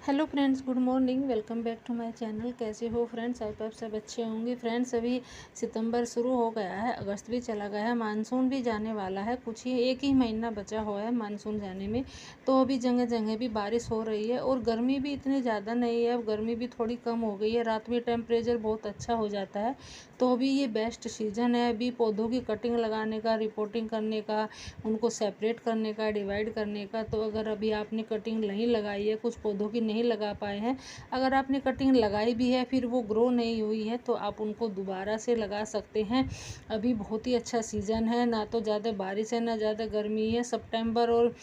Hello friends, good morning. Welcome back to my channel. कैसे हो friends? I hope सब अच्छे होंगे। फ्रेंड्स, अभी सितंबर शुरू हो गया है, अगस्त भी चला गया है, मानसून भी जाने वाला है। कुछ ही एक ही महीना बचा हुआ है मानसून जाने में। तो अभी जगह जगह भी बारिश हो रही है और गर्मी भी इतनी ज़्यादा नहीं है। अब गर्मी भी थोड़ी कम हो गई है, रात में टेम्परेचर बहुत अच्छा हो जाता है। तो अभी ये बेस्ट सीज़न है अभी पौधों की कटिंग लगाने का, रिपोर्टिंग करने का, उनको सेपरेट करने का, डिवाइड करने का। तो अगर अभी आपने कटिंग नहीं लगाई है, कुछ पौधों की नहीं लगा पाए हैं, अगर आपने कटिंग लगाई भी है फिर वो ग्रो नहीं हुई है, तो आप उनको दोबारा से लगा सकते हैं। अभी बहुत ही अच्छा सीज़न है, ना तो ज़्यादा बारिश है ना ज़्यादा गर्मी है। सितंबर और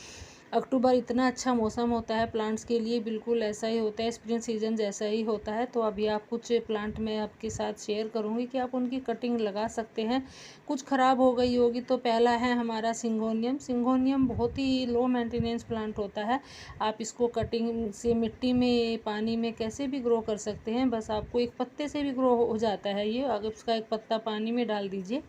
अक्टूबर इतना अच्छा मौसम होता है प्लांट्स के लिए, बिल्कुल ऐसा ही होता है, स्प्रिंग सीजन जैसा ही होता है। तो अभी आप कुछ प्लांट मैं आपके साथ शेयर करूंगी कि आप उनकी कटिंग लगा सकते हैं। कुछ ख़राब हो गई होगी। तो पहला है हमारा सिंगोनियम। सिंगोनियम बहुत ही लो मेंटेनेंस प्लांट होता है। आप इसको कटिंग से मिट्टी में, पानी में कैसे भी ग्रो कर सकते हैं। बस आपको एक पत्ते से भी ग्रो हो जाता है ये। अगर उसका एक पत्ता पानी में डाल दीजिए,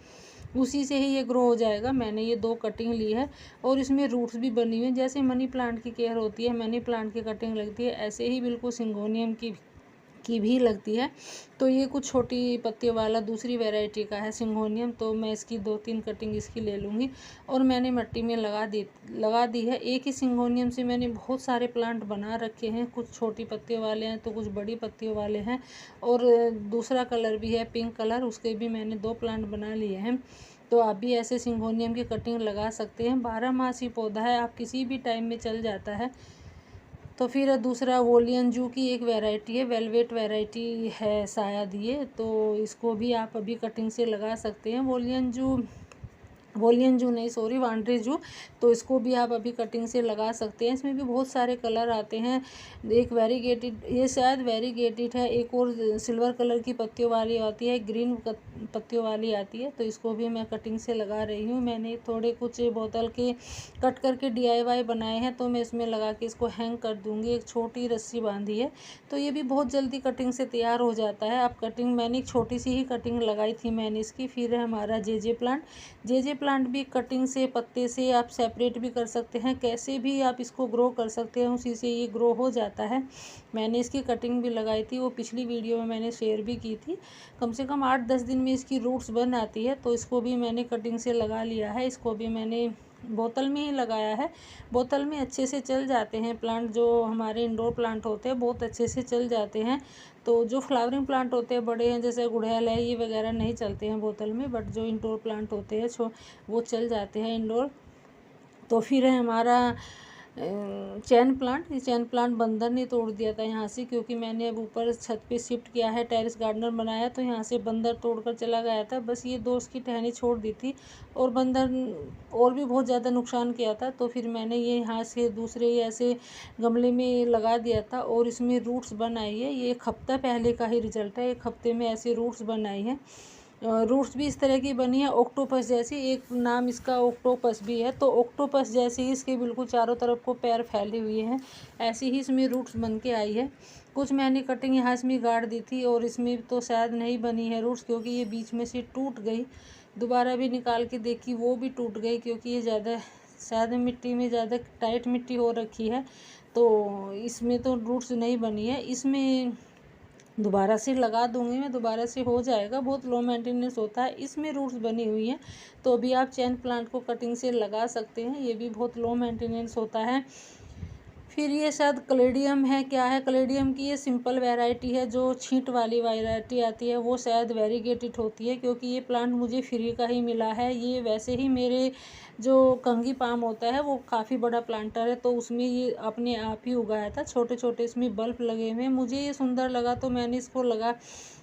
उसी से ही ये ग्रो हो जाएगा। मैंने ये 2 कटिंग ली है और इसमें रूट्स भी बनी हुई हैं। जैसे मनी प्लांट की केयर होती है, मनी प्लांट की कटिंग लगती है, ऐसे ही बिल्कुल सिंगोनियम की भी लगती है। तो ये कुछ छोटी पत्तियों वाला दूसरी वैरायटी का है सिंगोनियम। तो मैं इसकी 2-3 कटिंग इसकी ले लूँगी और मैंने मिट्टी में लगा दी है। एक ही सिंगोनियम से मैंने बहुत सारे प्लांट बना रखे हैं। कुछ छोटी पत्तियों वाले हैं तो कुछ बड़ी पत्तियों वाले हैं। और दूसरा कलर भी है पिंक कलर, उसके भी मैंने 2 प्लांट बना लिए हैं। तो आप भी ऐसे सिंगोनियम की कटिंग लगा सकते हैं। 12 मासी पौधा है, आप किसी भी टाइम में चल जाता है। तो फिर दूसरा वोलियनजू की एक वैरायटी है, वेलवेट वैरायटी है शायद ये। तो इसको भी आप अभी कटिंग से लगा सकते हैं। वोलियनजू नहीं, सॉरी, वांड्रेजू। तो इसको भी आप अभी कटिंग से लगा सकते हैं। इसमें भी बहुत सारे कलर आते हैं। एक वेरीगेटेड, ये शायद वेरीगेटेड है। एक और सिल्वर कलर की पत्तियों वाली आती है, ग्रीन पत्तियों वाली आती है। तो इसको भी मैं कटिंग से लगा रही हूँ। मैंने थोड़े कुछ बोतल के कट करके DIY बनाए हैं, तो मैं इसमें लगा के इसको हैंग कर दूँगी। एक छोटी रस्सी बांधी है, तो ये भी बहुत जल्दी कटिंग से तैयार हो जाता है। आप कटिंग, मैंने एक छोटी सी ही कटिंग लगाई थी मैंने इसकी। फिर है हमारा जेजे प्लांट। जेजे प्लांट भी कटिंग से, पत्ते से आप सेपरेट भी कर सकते हैं, कैसे भी आप इसको ग्रो कर सकते हैं, उसी से ये ग्रो हो जाता है। मैंने इसकी कटिंग भी लगाई थी, वो पिछली वीडियो में मैंने शेयर भी की थी। कम से कम 8-10 दिन में इसकी रूट्स बन आती है। तो इसको भी मैंने कटिंग से लगा लिया है। इसको भी मैंने बोतल में ही लगाया है। बोतल में अच्छे से चल जाते हैं प्लांट, जो हमारे इंडोर प्लांट होते हैं बहुत अच्छे से चल जाते हैं। तो जो फ्लावरिंग प्लांट होते हैं बड़े हैं, जैसे गुड़हल है, ये वगैरह नहीं चलते हैं बोतल में, बट जो इंडोर प्लांट होते हैं वो चल जाते हैं इंडोर। तो फिर है हमारा चैन प्लांट। ये चैन प्लांट बंदर ने तोड़ दिया था यहाँ से, क्योंकि मैंने अब ऊपर छत पे शिफ्ट किया है, टेरेस गार्डनर बनाया, तो यहाँ से बंदर तोड़कर चला गया था। बस ये 2 उसकी टहनी छोड़ दी थी और बंदर और भी बहुत ज़्यादा नुकसान किया था। तो फिर मैंने ये यहाँ से दूसरे ऐसे गमले में लगा दिया था और इसमें रूट्स बन आई है। ये 1 हफ्ता पहले का ही रिजल्ट है, 1 हफ्ते में ऐसे रूट्स बन आई है। रूट्स भी इस तरह की बनी है, ऑक्टोपस जैसी। एक नाम इसका ऑक्टोपस भी है। तो ऑक्टोपस जैसे ही इसके बिल्कुल चारों तरफ को पैर फैले हुए हैं, ऐसे ही इसमें रूट्स बन के आई है। कुछ मैंने कटिंग यहाँ इसमें गाड़ दी थी और इसमें तो शायद नहीं बनी है रूट्स, क्योंकि ये बीच में से टूट गई। दोबारा भी निकाल के देखी, वो भी टूट गई, क्योंकि ये ज़्यादा शायद मिट्टी में ज़्यादा टाइट मिट्टी हो रखी है। तो इसमें तो रूट्स नहीं बनी है। इसमें दोबारा से लगा दूंगी मैं, दोबारा से हो जाएगा। बहुत लो मेंटेनेंस होता है, इसमें रूट्स बनी हुई हैं। तो अभी आप चैन प्लांट को कटिंग से लगा सकते हैं, ये भी बहुत लो मेंटेनेंस होता है। फिर ये शायद क्लेडियम है, क्या है क्लेडियम की, ये सिंपल वैरायटी है। जो छींट वाली वैरायटी आती है वो शायद वेरीगेटेड होती है, क्योंकि ये प्लांट मुझे फ्री का ही मिला है। ये वैसे ही मेरे जो कंगी पाम होता है वो काफ़ी बड़ा प्लांटर है, तो उसमें ये अपने आप ही उगाया था। छोटे छोटे इसमें बल्ब लगे हुए हैं, मुझे ये सुंदर लगा तो मैंने इसको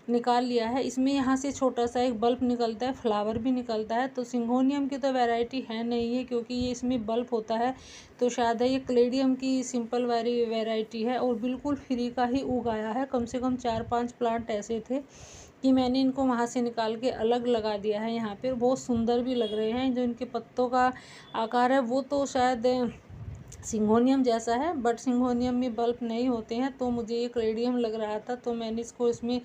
निकाल लिया है। इसमें यहाँ से छोटा सा एक बल्ब निकलता है, फ्लावर भी निकलता है। तो सिंगोनियम की तो वैरायटी है नहीं है, क्योंकि ये इसमें बल्ब होता है। तो शायद है ये क्लेडियम की सिंपल वाली वैरायटी है और बिल्कुल फ्री का ही उगाया है। कम से कम 4-5 प्लांट ऐसे थे कि मैंने इनको वहाँ से निकाल के अलग लगा दिया है। यहाँ पे बहुत सुंदर भी लग रहे हैं। जो इनके पत्तों का आकार है वो तो शायद सिंगोनियम जैसा है, बट सिंगोनियम में बल्ब नहीं होते हैं, तो मुझे ये क्लेडियम लग रहा था, तो मैंने इसको इसमें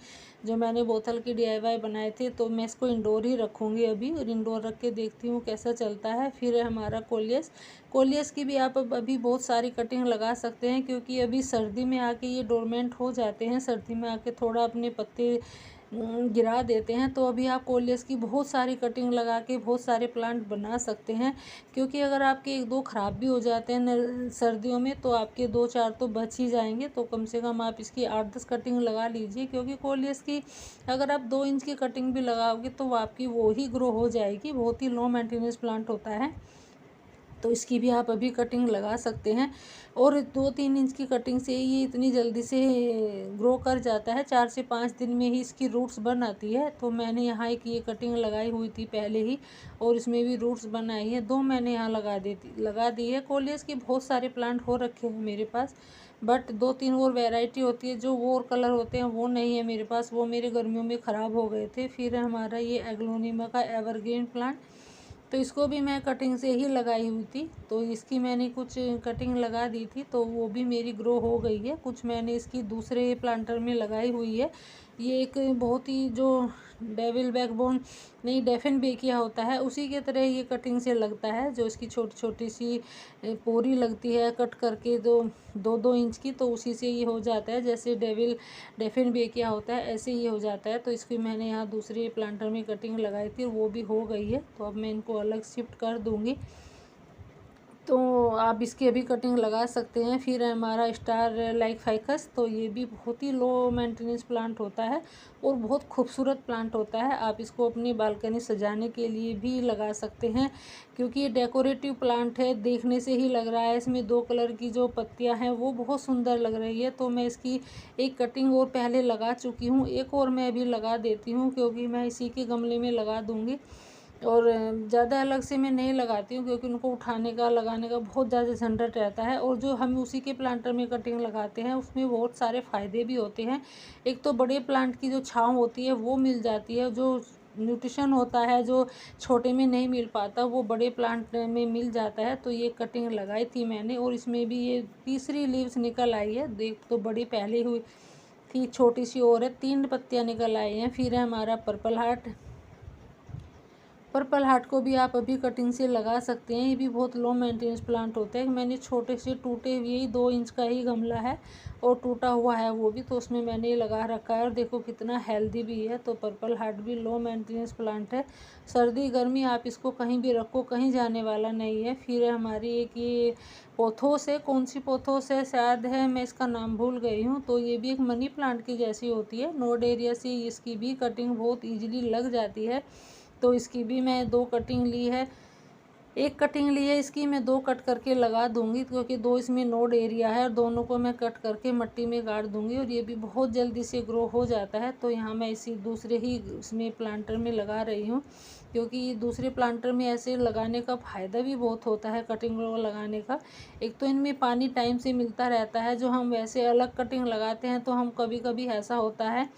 जो मैंने बोतल की DIY बनाए थे, तो मैं इसको इंडोर ही रखूँगी अभी, और इंडोर रख के देखती हूँ कैसा चलता है। फिर है हमारा कोलियस। कोलियस की भी आप अभी बहुत सारी कटिंग लगा सकते हैं, क्योंकि अभी सर्दी में आके ये डोरमेंट हो जाते हैं, सर्दी में आके थोड़ा अपने पत्ते गिरा देते हैं। तो अभी आप कोलियस की बहुत सारी कटिंग लगा के बहुत सारे प्लांट बना सकते हैं, क्योंकि अगर आपके 1-2 ख़राब भी हो जाते हैं सर्दियों में, तो आपके 2-4 तो बच ही जाएंगे। तो कम से कम आप इसकी 8-10 कटिंग लगा लीजिए, क्योंकि कोलियस की अगर आप 2 इंच की कटिंग भी लगाओगे तो आपकी वो ही ग्रो हो जाएगी। बहुत ही लो मेंटेनेंस प्लांट होता है, तो इसकी भी आप अभी कटिंग लगा सकते हैं। और 2-3 इंच की कटिंग से ये इतनी जल्दी से ग्रो कर जाता है, 4 से 5 दिन में ही इसकी रूट्स बन आती है। तो मैंने यहाँ एक ये कटिंग लगाई हुई थी पहले ही, और इसमें भी रूट्स बन आई है। 2 मैंने यहाँ लगा दी है। कोलियस के बहुत सारे प्लांट हो रखे हैं मेरे पास, बट 2-3 और वैरायटी होती है जो वो और कलर होते हैं, वो नहीं है मेरे पास, वो मेरे गर्मियों में ख़राब हो गए थे। फिर हमारा ये एग्लोनिमा का एवरग्रीन प्लांट, तो इसको भी मैं कटिंग से ही लगाई हुई थी। तो इसकी मैंने कुछ कटिंग लगा दी थी, तो वो भी मेरी ग्रो हो गई है। कुछ मैंने इसकी दूसरे प्लांटर में लगाई हुई है। ये एक बहुत ही जो डेविल बैकबोन नहीं डेफिन बेकिया होता है, उसी के तरह ये कटिंग से लगता है। जो इसकी छोटी छोटी सी पोरी लगती है कट करके, 2-2 इंच की, तो उसी से ये हो जाता है। जैसे डेफिन बेकिया होता है, ऐसे ये हो जाता है। तो इसकी मैंने यहाँ दूसरे प्लांटर में कटिंग लगाई थी, वो भी हो गई है। तो अब मैं इनको अलग शिफ्ट कर दूँगी, तो आप इसकी अभी कटिंग लगा सकते हैं। फिर है हमारा स्टार लाइक फाइकस, तो ये भी बहुत ही लो मेंटेनेंस प्लांट होता है और बहुत खूबसूरत प्लांट होता है। आप इसको अपनी बालकनी सजाने के लिए भी लगा सकते हैं, क्योंकि ये डेकोरेटिव प्लांट है, देखने से ही लग रहा है। इसमें 2 कलर की जो पत्तियां हैं वो बहुत सुंदर लग रही है। तो मैं इसकी एक कटिंग और पहले लगा चुकी हूँ, एक और मैं अभी लगा देती हूँ, क्योंकि मैं इसी के गमले में लगा दूँगी। और ज़्यादा अलग से मैं नहीं लगाती हूँ, क्योंकि उनको उठाने का लगाने का बहुत ज़्यादा झंझट रहता है। और जो हम उसी के प्लांटर में कटिंग लगाते हैं, उसमें बहुत सारे फ़ायदे भी होते हैं। एक तो बड़े प्लांट की जो छाँव होती है वो मिल जाती है, जो न्यूट्रिशन होता है जो छोटे में नहीं मिल पाता, वो बड़े प्लांट में मिल जाता है। तो ये कटिंग लगाई थी मैंने, और इसमें भी ये तीसरी लीव्स निकल आई है। देख, तो बड़ी पहले हुई थी, छोटी सी और है, 3 पत्तियाँ निकल आई हैं। फिर है हमारा पर्पल हार्ट। पर्पल हार्ट को भी आप अभी कटिंग से लगा सकते हैं। ये भी बहुत लो मेंटेनेंस प्लांट होता है। मैंने छोटे से टूटे हुए ही 2 इंच का ही गमला है, और टूटा हुआ है वो भी, तो उसमें मैंने ये लगा रखा है। और देखो कितना हेल्दी भी है। तो पर्पल हार्ट भी लो मेंटेनेंस प्लांट है। सर्दी गर्मी आप इसको कहीं भी रखो, कहीं जाने वाला नहीं है। फिर हमारी एक ये पोथोस है, कौन सी पोथोस है शायद है, मैं इसका नाम भूल गई हूँ। तो ये भी एक मनी प्लांट की जैसी होती है। नोड एरिया से इसकी भी कटिंग बहुत ईजिली लग जाती है। तो इसकी भी मैं 2 कटिंग ली है, एक कटिंग ली है इसकी मैं 2 कट करके लगा दूंगी, क्योंकि 2 इसमें नोड एरिया है, और दोनों को मैं कट करके मिट्टी में गाड़ दूंगी। और ये भी बहुत जल्दी से ग्रो हो जाता है। तो यहाँ मैं इसी दूसरे ही इसमें प्लांटर में लगा रही हूँ, क्योंकि दूसरे प्लांटर में ऐसे लगाने का फ़ायदा भी बहुत होता है कटिंग लगाने का। एक तो इनमें पानी टाइम से मिलता रहता है। जो हम वैसे अलग कटिंग लगाते हैं, तो हम कभी कभी ऐसा होता है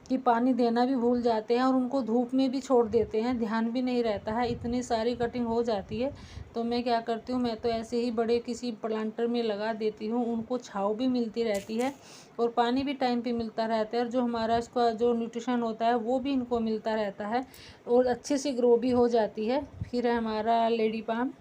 कि पानी देना भी भूल जाते हैं, और उनको धूप में भी छोड़ देते हैं, ध्यान भी नहीं रहता है, इतनी सारी कटिंग हो जाती है। तो मैं क्या करती हूँ, मैं तो ऐसे ही बड़े किसी प्लांटर में लगा देती हूँ। उनको छाँव भी मिलती रहती है, और पानी भी टाइम पे मिलता रहता है, और जो हमारा इसका जो न्यूट्रिशन होता है वो भी इनको मिलता रहता है, और अच्छे से ग्रो भी हो जाती है। फिर है हमारा लेडी पाम।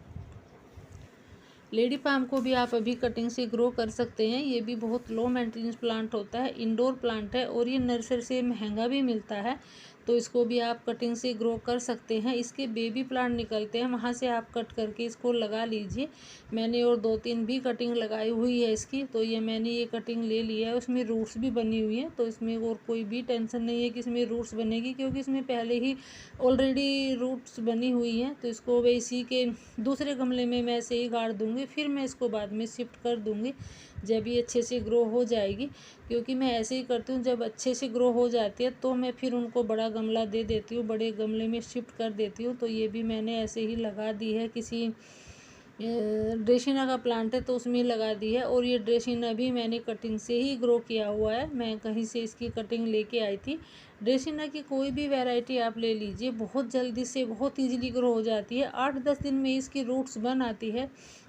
लेडी पाम को भी आप अभी कटिंग से ग्रो कर सकते हैं। ये भी बहुत लो मेंटेनेंस प्लांट होता है, इंडोर प्लांट है, और ये नर्सरी से महंगा भी मिलता है। तो इसको भी आप कटिंग से ग्रो कर सकते हैं। इसके बेबी प्लांट निकलते हैं, वहाँ से आप कट करके इसको लगा लीजिए। मैंने और 2-3 भी कटिंग लगाई हुई है इसकी। तो ये मैंने ये कटिंग ले लिया है, उसमें रूट्स भी बनी हुई हैं। तो इसमें और कोई भी टेंशन नहीं है कि इसमें रूट्स बनेगी, क्योंकि इसमें पहले ही ऑलरेडी रूट्स बनी हुई हैं। तो इसको मैं इसी के दूसरे गमले में मैं ऐसे ही गाड़ दूँगी, फिर मैं इसको बाद में शिफ्ट कर दूँगी जब ये अच्छे से ग्रो हो जाएगी। क्योंकि मैं ऐसे ही करती हूँ, जब अच्छे से ग्रो हो जाती है तो मैं फिर उनको बड़ा गमला दे देती हूँ, बड़े गमले में शिफ्ट कर देती हूँ। तो ये भी मैंने ऐसे ही लगा दी है किसी ड्रेसिना का प्लांट है तो उसमें लगा दी है। और ये ड्रेसिना भी मैंने कटिंग से ही ग्रो किया हुआ है, मैं कहीं से इसकी कटिंग लेके आई थी। ड्रेसिना की कोई भी वैरायटी आप ले लीजिए, बहुत जल्दी से बहुत ईजिली ग्रो हो जाती है। 8-10 दिन में इसकी रूट्स बन आती है।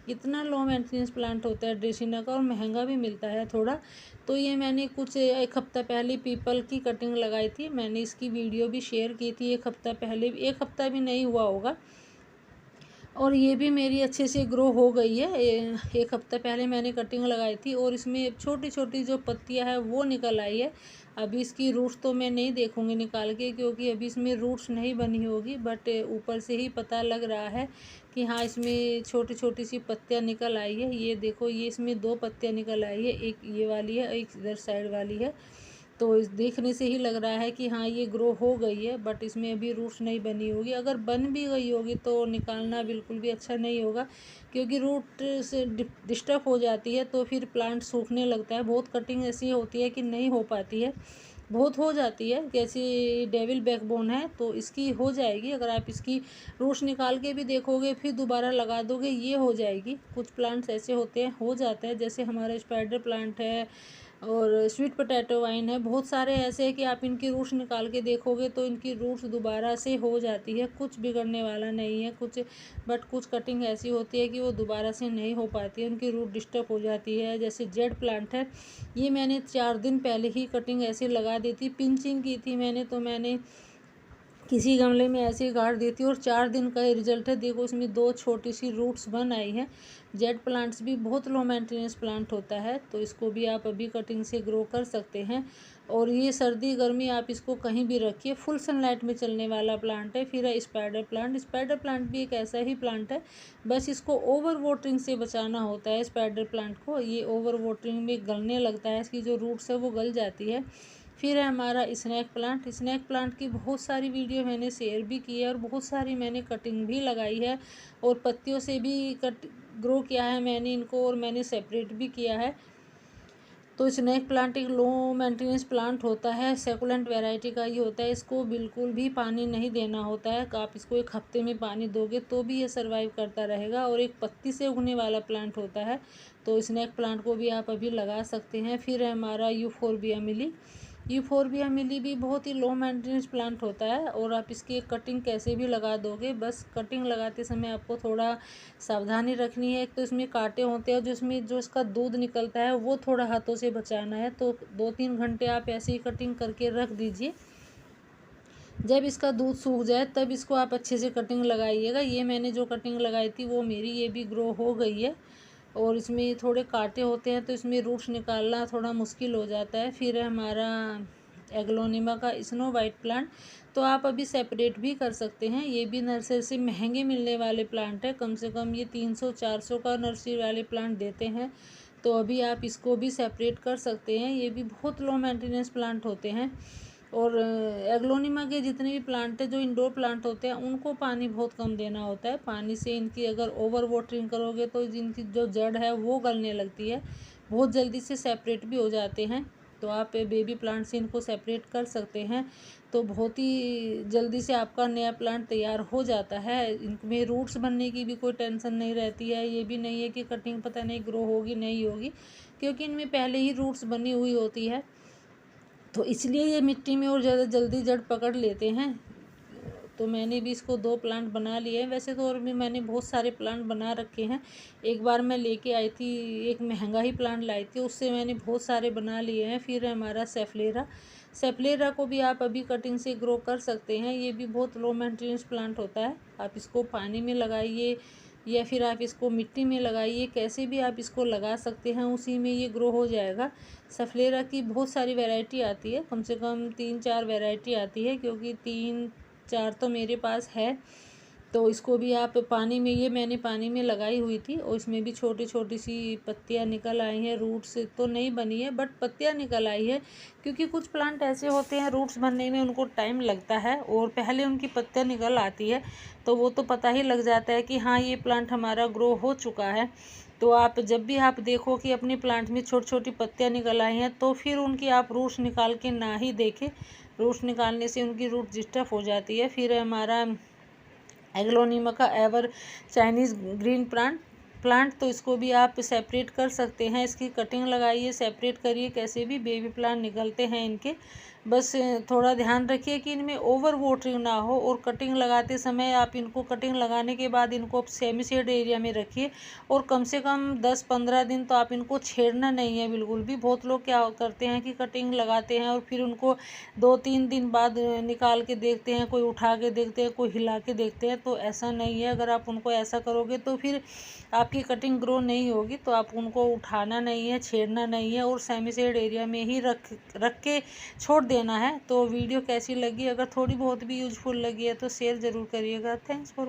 इतना लो मेंटेनेंस प्लांट होता है ड्रेसिना का, और महंगा भी मिलता है थोड़ा। तो ये मैंने कुछ 1 हफ्ता पहले पीपल की कटिंग लगाई थी, मैंने इसकी वीडियो भी शेयर की थी 1 हफ्ता पहले, 1 हफ्ता भी नहीं हुआ होगा। और ये भी मेरी अच्छे से ग्रो हो गई है। 1 हफ्ता पहले मैंने कटिंग लगाई थी, और इसमें छोटी छोटी जो पत्तियां है वो निकल आई है। अभी इसकी रूट्स तो मैं नहीं देखूंगी निकाल के, क्योंकि अभी इसमें रूट्स नहीं बनी होगी, बट ऊपर से ही पता लग रहा है कि हाँ इसमें छोटी छोटी सी पत्तियां निकल आई है। ये देखो, ये इसमें 2 पत्तियां निकल आई है, एक ये वाली है, एक इधर साइड वाली है। तो इस देखने से ही लग रहा है कि हाँ ये ग्रो हो गई है, बट इसमें अभी रूट्स नहीं बनी होगी। अगर बन भी गई होगी तो निकालना बिल्कुल भी अच्छा नहीं होगा, क्योंकि रूट से डिस्टर्ब हो जाती है तो फिर प्लांट सूखने लगता है। बहुत कटिंग ऐसी होती है कि नहीं हो पाती है, बहुत हो जाती है। जैसे डेविल बैकबोन है तो इसकी हो जाएगी, अगर आप इसकी रूट्स निकाल के भी देखोगे फिर दोबारा लगा दोगे ये हो जाएगी। कुछ प्लांट्स ऐसे होते हैं, हो जाता है, जैसे हमारा स्पाइडर प्लांट है और स्वीट पोटैटो वाइन है। बहुत सारे ऐसे हैं कि आप इनकी रूट्स निकाल के देखोगे तो इनकी रूट्स दोबारा से हो जाती है, कुछ बिगड़ने वाला नहीं है कुछ। बट कुछ कटिंग ऐसी होती है कि वो दोबारा से नहीं हो पाती है, उनकी रूट डिस्टर्ब हो जाती है। जैसे जेड प्लांट है, ये मैंने 4 दिन पहले ही कटिंग ऐसे लगा दी थी, पिंचिंग की थी मैंने, तो मैंने किसी गमले में ऐसे ही गाड़ दी थी, और 4 दिन का ये रिजल्ट है। देखो इसमें 2 छोटी सी रूट्स बन आई हैं। जेड प्लांट्स भी बहुत लो मेंटेनेंस प्लांट होता है, तो इसको भी आप अभी कटिंग से ग्रो कर सकते हैं। और ये सर्दी गर्मी आप इसको कहीं भी रखिए, फुल सनलाइट में चलने वाला प्लांट है। फिर है स्पाइडर प्लांट, स्पाइडर प्लांट भी एक ऐसा ही प्लांट है, बस इसको ओवर वाटरिंग से बचाना होता है। स्पाइडर प्लांट को ये ओवर वाटरिंग में गलने लगता है, इसकी जो रूट्स है वो गल जाती है। फिर है हमारा स्नैक प्लांट, स्नैक प्लांट की बहुत सारी वीडियो मैंने शेयर भी की है, और बहुत सारी मैंने कटिंग भी लगाई है, और पत्तियों से भी ग्रो किया है मैंने इनको, और मैंने सेपरेट भी किया है। तो स्नैक प्लांट एक लो मेंटेनेंस प्लांट होता है, सेकुलेंट वैरायटी का ही होता है। इसको बिल्कुल भी पानी नहीं देना होता है, आप इसको 1 हफ्ते में पानी दोगे तो भी ये सर्वाइव करता रहेगा, और एक पत्ती से उगने वाला प्लांट होता है। तो स्नैक प्लांट को भी आप अभी लगा सकते हैं। फिर है हमारा यूफोरबिया मिली, यूफोरबिया मिली भी बहुत ही लो मेंटेनेंस प्लांट होता है, और आप इसकी कटिंग कैसे भी लगा दोगे। बस कटिंग लगाते समय आपको थोड़ा सावधानी रखनी है। एक तो इसमें कांटे होते हैं, जिसमें जो इसका दूध निकलता है वो थोड़ा हाथों से बचाना है। तो 2-3 घंटे आप ऐसे ही कटिंग करके रख दीजिए, जब इसका दूध सूख जाए तब इसको आप अच्छे से कटिंग लगाइएगा। ये मैंने जो कटिंग लगाई थी वो मेरी ये भी ग्रो हो गई है, और इसमें थोड़े कांटे होते हैं तो इसमें रूट्स निकालना थोड़ा मुश्किल हो जाता है। फिर है हमारा एग्लोनिमा का स्नो वाइट प्लांट, तो आप अभी सेपरेट भी कर सकते हैं। ये भी नर्सरी से महंगे मिलने वाले प्लांट है, कम से कम ये 300-400 का नर्सरी वाले प्लांट देते हैं, तो अभी आप इसको भी सेपरेट कर सकते हैं। ये भी बहुत लो मेंटेनेंस प्लांट होते हैं। और एग्लोनिमा के जितने भी प्लांट है जो इंडोर प्लांट होते हैं उनको पानी बहुत कम देना होता है। पानी से इनकी अगर ओवर वाटरिंग करोगे तो इनकी जो जड़ है वो गलने लगती है, बहुत जल्दी से सेपरेट भी हो जाते हैं। तो आप बेबी प्लांट से इनको सेपरेट कर सकते हैं, तो बहुत ही जल्दी से आपका नया प्लांट तैयार हो जाता है। इनमें रूट्स बनने की भी कोई टेंशन नहीं रहती है, ये भी नहीं है कि कटिंग पता नहीं ग्रो होगी नहीं होगी, क्योंकि इनमें पहले ही रूट्स बनी हुई होती है, तो इसलिए ये मिट्टी में और ज़्यादा जल्दी जड़ पकड़ लेते हैं। तो मैंने भी इसको 2 प्लांट बना लिए हैं, वैसे तो और भी मैंने बहुत सारे प्लांट बना रखे हैं। एक बार मैं लेके आई थी, एक महंगा ही प्लांट लाई थी, उससे मैंने बहुत सारे बना लिए हैं। फिर हमारा सेफलेरा, सेफलेरा को भी आप अभी कटिंग से ग्रो कर सकते हैं। ये भी बहुत लो मेंटेनेंस प्लांट होता है, आप इसको पानी में लगाइए या फिर आप इसको मिट्टी में लगाइए, कैसे भी आप इसको लगा सकते हैं, उसी में ये ग्रो हो जाएगा। सफलेरा की बहुत सारी वैरायटी आती है, कम से कम 3-4 वैरायटी आती है, क्योंकि 3-4 तो मेरे पास है। तो इसको भी आप पानी में, ये मैंने पानी में लगाई हुई थी, और इसमें भी छोटी छोटी सी पत्तियां निकल आई हैं। रूट्स तो नहीं बनी है बट पत्तियां निकल आई है, क्योंकि कुछ प्लांट ऐसे होते हैं रूट्स बनने में उनको टाइम लगता है, और पहले उनकी पत्तियां निकल आती है तो वो तो पता ही लग जाता है कि हाँ ये प्लांट हमारा ग्रो हो चुका है। तो आप जब भी आप देखो कि अपने प्लांट में छोटी छोटी पत्तियां निकल आई हैं तो फिर उनकी आप रूट्स निकाल के ना ही देखें, रूट्स निकालने से उनकी रूट डिस्टर्ब हो जाती है। फिर हमारा एग्लोनिमा का ever Chinese green plant, plant, तो इसको भी आप सेपरेट कर सकते हैं। इसकी कटिंग लगाइए, सेपरेट करिए, कैसे भी बेबी प्लांट निकलते हैं इनके। बस थोड़ा ध्यान रखिए कि इनमें ओवर वाटरिंग ना हो, और कटिंग लगाते समय आप इनको कटिंग लगाने के बाद इनको सेमी शेड एरिया में रखिए, और कम से कम 10-15 दिन तो आप इनको छेड़ना नहीं है बिल्कुल भी। बहुत लोग क्या करते हैं कि कटिंग लगाते हैं और फिर उनको 2-3 दिन बाद निकाल के देखते हैं, कोई उठा के देखते हैं, कोई हिला के देखते हैं, तो ऐसा नहीं है। अगर आप उनको ऐसा करोगे तो फिर आपकी कटिंग ग्रो नहीं होगी। तो आप उनको उठाना नहीं है, छेड़ना नहीं है, और सेमी शेड एरिया में ही रख के छोड़ देना है। तो वीडियो कैसी लगी? अगर थोड़ी बहुत भी यूजफुल लगी है तो शेयर ज़रूर करिएगा। Thanks for